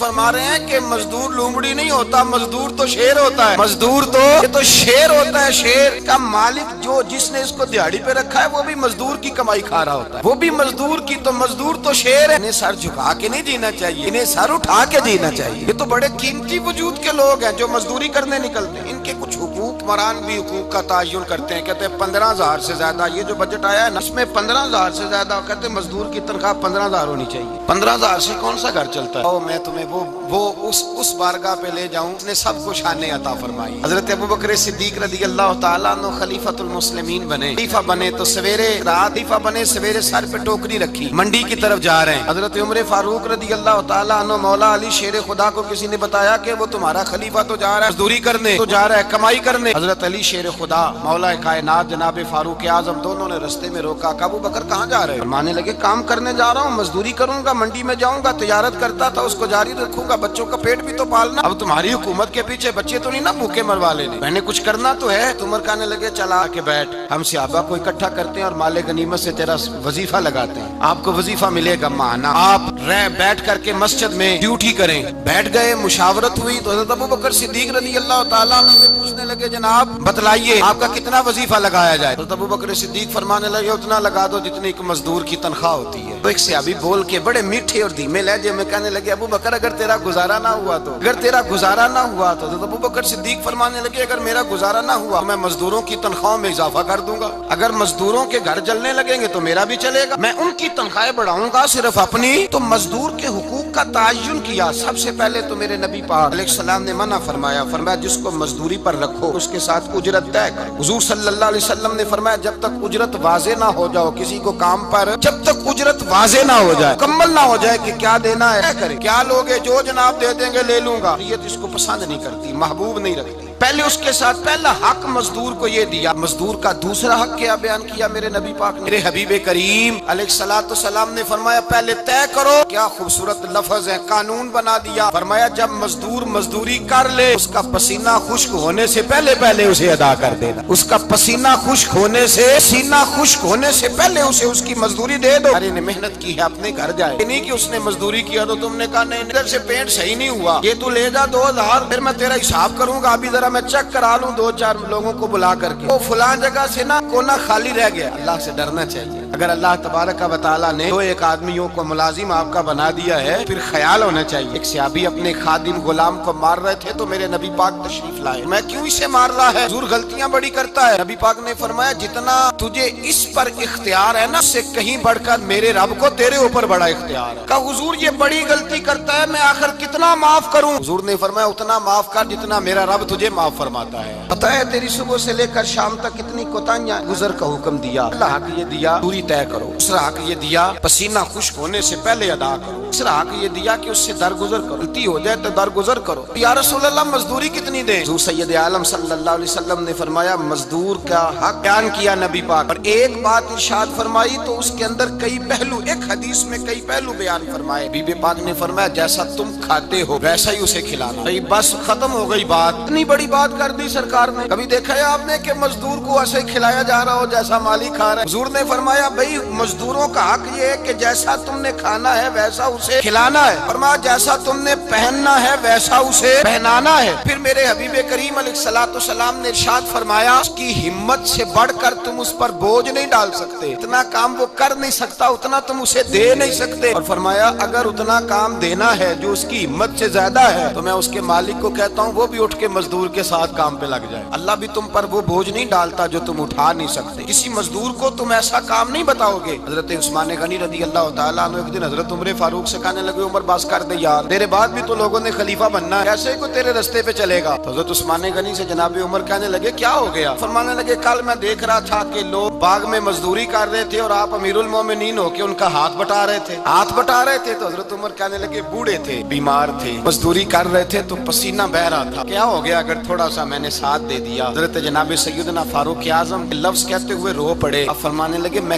فرما رہے ہیں کہ مزدور لومڑی نہیں ہوتا، مزدور تو شیر ہوتا ہے۔ مزدور تو یہ تو شیر ہوتا ہے، شیر کا مالک جو جس نے اس کو دیہڑی پہ رکھا ہے وہ بھی مزدور کی کمائی کھا رہا ہوتا ہے، وہ بھی مزدور کی، تو مزدور تو شیر ہے۔ انہیں سر جھکا کے نہیں جینا چاہیے، انہیں سر اٹھا کے جینا چاہیے۔ یہ تو بڑے قیمتی وجود کے لوگ ہیں جو مزدوری کرنے نکلتے ہیں، ان کے کچھ حقوق مران بھی حقوق کا تعین کرتے ہیں، کہتے ہیں 15,000 سے زیادہ، یہ جو بجٹ آیا ہے نا اس میں 15,000 سے زیادہ، کہتے ہیں مزدور کی تنخواہ 15,000 ہونی چاہیے۔ 15,000 سے کون سا گھر چلتا ہے؟ میں تمہیں وہ اس بارگاہ پہ لے جاؤں، اس نے سب کو شانیں عطا فرمائی۔ حضرت ابوبکر صدیق رضی اللہ تعالیٰ عنہ خلیفۃ المسلمین بنے، خلیفہ بنے تو سویرے رات خلیفہ بنے، سویرے سر پہ ٹوکری رکھی، منڈی کی طرف جا رہے ہیں۔ حضرت عمر فاروق رضی اللہ تعالیٰ عنہ مولا علی شیر خدا کو کسی نے بتایا کہ وہ تمہارا خلیفہ تو جا رہا ہے مزدوری کرنے، تو جا رہا ہے کمائی کرنے۔ حضرت علی شیر خدا مولا کائنات جناب فاروق اعظم دونوں نے رستے میں روکا کہ ابوبکر کہاں جا رہے ہیں؟ فرمانے لگے کام کرنے جا رہا ہوں، مزدوری کروں گا، منڈی میں جاؤں گا، تجارت کرتا تھا اس کو جاری رکھوں گا، بچوں کا پیٹ بھی تو پالنا، اب تمہاری حکومت کے پیچھے بچے تو نہیں نا بھوکے مروا لینے، میں نے کچھ کرنا تو ہے۔ تو عمر کہنے لگے چلا کے بیٹھ، ہم صحابہ کو اکٹھا کرتے ہیں اور مال غنیمت سے تیرا وظیفہ لگاتے ہیں، آپ کو وظیفہ ملے گا مانا، آپ بیٹھ کر کے مسجد میں ڈیوٹی کریں۔ بیٹھ گئے، مشاورت ہوئی تو حضرت ابوبکر صدیق رضی اللہ تعالیٰ عنہ سے پوچھنے لگے جناب بتلائیے آپ کا کتنا وظیفہ لگایا جائے؟ حضرت ابوبکر صدیق فرمانے لگے اتنا لگا دو جتنی ایک مزدور کی تنخواہ ہوتی ہے۔ تو ایک صحابی بول کے بڑے میٹھے اور دھیمے لہجے میں کہنے لگے ابوبکر اگر تیرا گزارا نہ ہوا تو، اگر تیرا گزارا نہ ہوا تو حضرت ابوبکر صدیق فرمانے لگے اگر میرا گزارا نہ ہوا میں مزدوروں کی تنخواہوں میں اضافہ کر دوں گا، اگر مزدوروں کے گھر جلنے لگیں گے تو میرا بھی چلے گا، میں ان کی تنخواہیں بڑھاؤں گا صرف اپنی۔ تو مزدور کے حقوق کا تعین کیا۔ سب سے پہلے تو میرے نبی پاک علیہ السلام نے منع فرمایا، فرمایا جس کو مزدوری پر رکھو اس کے ساتھ اجرت طے کرو۔ حضور صلی اللہ علیہ وسلم نے فرمایا جب تک اجرت واضح نہ ہو جاؤ کسی کو کام پر، جب تک اجرت واضح نہ ہو جائے، مکمل نہ ہو جائے کہ کیا دینا ہے کرے، کیا لوگے جو جناب دے دیں گے لے لوں گا، یہ اس کو پسند نہیں کرتی، محبوب نہیں رکھتی۔ پہلے اس کے ساتھ پہلا حق مزدور کو یہ دیا۔ مزدور کا دوسرا حق کیا بیان کیا میرے نبی پاک نے؟ میرے حبیب کریم علیہ الصلوۃ والسلام نے فرمایا پہلے طے کرو، کیا خوبصورت لفظ ہے، قانون بنا دیا، فرمایا جب مزدور مزدوری کر لے اس کا پسینہ خشک ہونے سے پہلے اسے ادا کر دینا، اس کا پسینہ خشک ہونے سے پہلے اسے اس کی مزدوری دے دو۔ ارے نے محنت کی ہے اپنے گھر جائے، نہیں کہ اس نے مزدوری کیا تو تم نے کہا نہیں ادھر سے پینٹ صحیح نہیں ہوا، یہ تو لے جا 2,000 پھر میں تیرا حساب کروں گا، ابھی ذرا میں چیک کرا لوں 2-4 لوگوں کو بلا کر کے، وہ فلاں جگہ سے نا کونا خالی رہ گیا۔ اللہ سے ڈرنا چاہیے، اگر اللہ تبارک و تعالیٰ نے 2-1 آدمیوں کو ملازم آپ کا بنا دیا ہے پھر خیال ہونا چاہیے۔ ایک صحابی اپنے خادم غلام کو مار رہے تھے تو میرے نبی پاک تشریف لائے، میں کیوں اسے مار رہا ہے؟ حضور غلطیاں بڑی کرتا ہے۔ نبی پاک نے فرمایا جتنا تجھے اس پر اختیار ہے نا اس سے کہیں بڑھ کر میرے رب کو تیرے اوپر بڑا اختیار ہے۔ کہا حضور یہ بڑی غلطی کرتا ہے میں آخر کتنا معاف کروں؟ حضور نے فرمایا اتنا معاف کر جتنا میرا رب تجھے معاف فرماتا ہے۔ پتہ ہے تیری صبح سے لے کر شام تک کتنی کوتاہیاں، گزر کا حکم دیا، اللہ حق یہ دیا دوری طے کرو، دوسرا حق یہ دیا پسینہ خشک ہونے سے پہلے ادا کرو، تیسرا حق یہ دیا کہ اس سے درگزر کرو، غلطی ہو جائے تو درگزر کرو۔ یا رسول اللہ مزدوری کتنی دیں؟ حضور سید عالم صلی اللہ علیہ وسلم نے فرمایا مزدور کا حق بیان کیا نبی پاک، اور ایک بات ارشاد فرمائی تو اس کے اندر کئی پہلو، ایک حدیث میں کئی پہلو بیان فرمائے۔ بی بی پاک نے فرمایا جیسا تم کھاتے ہو ویسا ہی اسے کھلانا، بس ختم ہو گئی بات، اتنی بڑی بات کر دی سرکار نے۔ کبھی دیکھا ہے آپ نے کہ مزدور کو ایسے کھلایا جا رہا ہو جیسا مالک کھا رہا ہے؟ حضور نے فرمایا بھائی مزدوروں کا حق یہ ہے کہ جیسا تم نے کھانا ہے ویسا اسے کھلانا ہے، فرمایا جیسا تم نے پہننا ہے ویسا اسے پہنانا ہے۔ پھر میرے حبیب کریم علیہ الصلوۃ والسلام نے ارشاد فرمایا اس کی ہمت سے بڑھ کر تم اس پر بوجھ نہیں ڈال سکتے، اتنا کام وہ کر نہیں سکتا اتنا تم اسے دے نہیں سکتے، اور فرمایا اگر اتنا کام دینا ہے جو اس کی ہمت سے زیادہ ہے تو میں اس کے مالک کو کہتا ہوں وہ بھی اٹھ کے مزدور کے ساتھ کام پہ لگ جائے، اللہ بھی تم پر وہ بوجھ نہیں ڈالتا جو تم اٹھا نہیں سکتے۔ کسی مزدور کو تم ایسا کام نہیں بتاؤ گے۔ حضرت عثمان غنی رضی اللہ تعالیٰ عنہ ایک دن حضرت عمر فاروق سے کہنے لگے عمر بس کر دے یار، تیرے بعد بھی تو لوگوں نے خلیفہ بننا ہے، کیسے کوئی تیرے رستے پہ چلے گا؟ تو حضرت عثمان غنی سے جناب عمر کہنے لگے کیا ہو گیا؟ فرمانے لگے کل میں دیکھ رہا تھا کہ لوگ باغ میں مزدوری کر رہے تھے اور آپ امیر المومنین ہو کے ان کا ہاتھ بٹا رہے تھے تو حضرت عمر کہنے لگے بوڑھے تھے، بیمار تھے، مزدوری کر رہے تھے تو پسینہ بہ رہا تھا، کیا ہو گیا اگر تھوڑا سا میں نے ساتھ دے دیا؟ حضرت جناب سیدنا فاروق اعظم لفظ کہتے ہوئے رو پڑے، اب فرمانے لگے میں